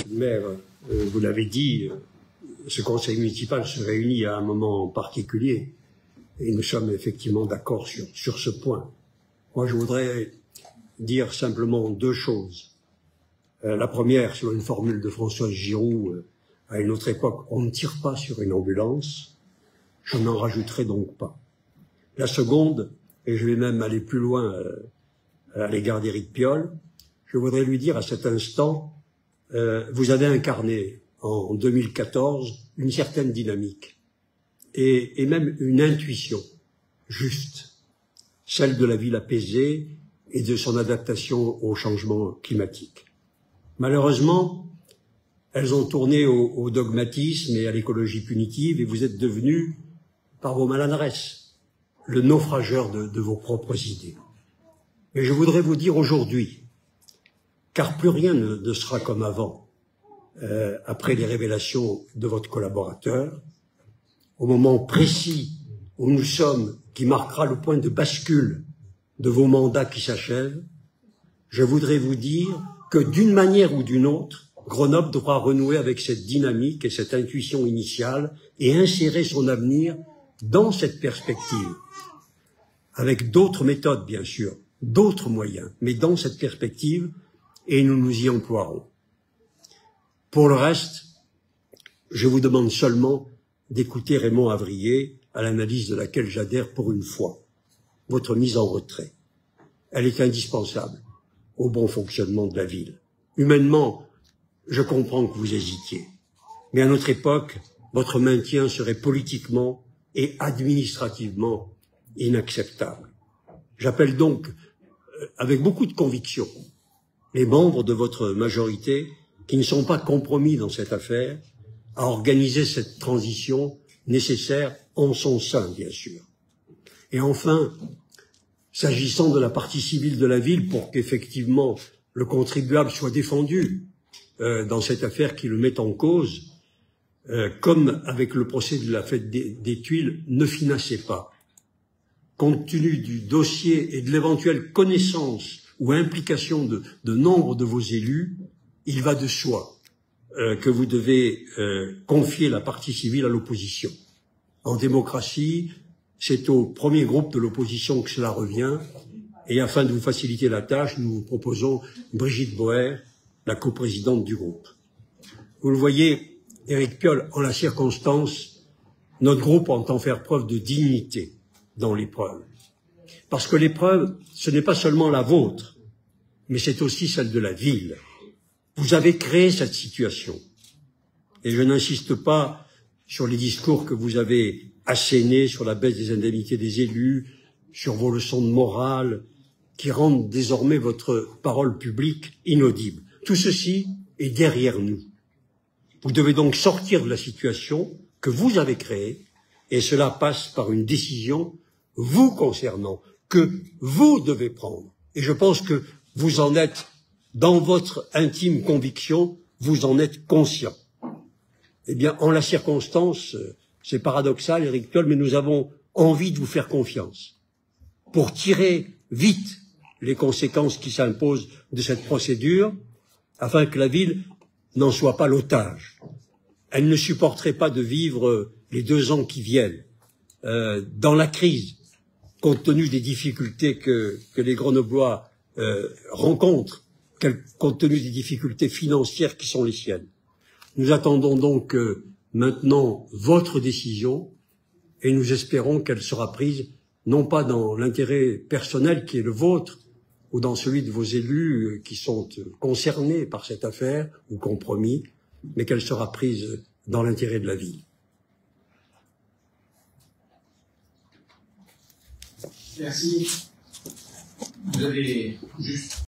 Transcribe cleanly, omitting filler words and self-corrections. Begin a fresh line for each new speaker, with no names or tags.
le maire, vous l'avez dit, ce conseil municipal se réunit à un moment particulier et nous sommes effectivement d'accord sur ce point. Moi, je voudrais dire simplement deux choses. La première, sur une formule de François Giroud, à une autre époque, on ne tire pas sur une ambulance, je n'en rajouterai donc pas. La seconde, et je vais même aller plus loin à l'égard d'Éric Piolle, je voudrais lui dire à cet instant, vous avez incarné en 2014 une certaine dynamique et même une intuition juste, celle de la ville apaisée et de son adaptation au changement climatique. Malheureusement, elles ont tourné au dogmatisme et à l'écologie punitive et vous êtes devenus, par vos maladresses, le naufrageur de vos propres idées. Mais je voudrais vous dire aujourd'hui, car plus rien ne sera comme avant, après les révélations de votre collaborateur, au moment précis où nous sommes, qui marquera le point de bascule de vos mandats qui s'achèvent, je voudrais vous dire que d'une manière ou d'une autre, Grenoble devra renouer avec cette dynamique et cette intuition initiale et insérer son avenir dans cette perspective, avec d'autres méthodes bien sûr, d'autres moyens, mais dans cette perspective, et nous nous y emploierons. Pour le reste, je vous demande seulement d'écouter Raymond Havrier, à l'analyse de laquelle j'adhère pour une fois. Votre mise en retrait, elle est indispensable au bon fonctionnement de la ville. Humainement, je comprends que vous hésitiez, mais à notre époque, votre maintien serait politiquement et administrativement inacceptable. J'appelle donc, avec beaucoup de conviction, les membres de votre majorité, qui ne sont pas compromis dans cette affaire, à organiser cette transition nécessaire en son sein, bien sûr. Et enfin, s'agissant de la partie civile de la ville, pour qu'effectivement le contribuable soit défendu dans cette affaire qui le met en cause, comme avec le procès de la fête des Tuiles, ne finacez pas. Compte tenu du dossier et de l'éventuelle connaissance ou implication de nombre de vos élus, il va de soi que vous devez confier la partie civile à l'opposition. En démocratie, c'est au premier groupe de l'opposition que cela revient, et afin de vous faciliter la tâche, nous vous proposons Brigitte Boer, la coprésidente du groupe. Vous le voyez, Éric Piolle, en la circonstance, notre groupe entend faire preuve de dignité dans l'épreuve. Parce que l'épreuve, ce n'est pas seulement la vôtre, mais c'est aussi celle de la ville. Vous avez créé cette situation. Et je n'insiste pas sur les discours que vous avez assénés sur la baisse des indemnités des élus, sur vos leçons de morale, qui rendent désormais votre parole publique inaudible. Tout ceci est derrière nous. Vous devez donc sortir de la situation que vous avez créée, et cela passe par une décision vous concernant, que vous devez prendre. Et je pense que vous en êtes, dans votre intime conviction, vous en êtes conscient. Eh bien, en la circonstance, c'est paradoxal, Éric Piolle, mais nous avons envie de vous faire confiance pour tirer vite les conséquences qui s'imposent de cette procédure, afin que la ville n'en soit pas l'otage. Elle ne supporterait pas de vivre les 2 ans qui viennent dans la crise, compte tenu des difficultés que les Grenoblois rencontrent, compte tenu des difficultés financières qui sont les siennes. Nous attendons donc maintenant votre décision et nous espérons qu'elle sera prise non pas dans l'intérêt personnel qui est le vôtre ou dans celui de vos élus qui sont concernés par cette affaire ou compromis, mais qu'elle sera prise dans l'intérêt de la ville.
Merci. Vous avez juste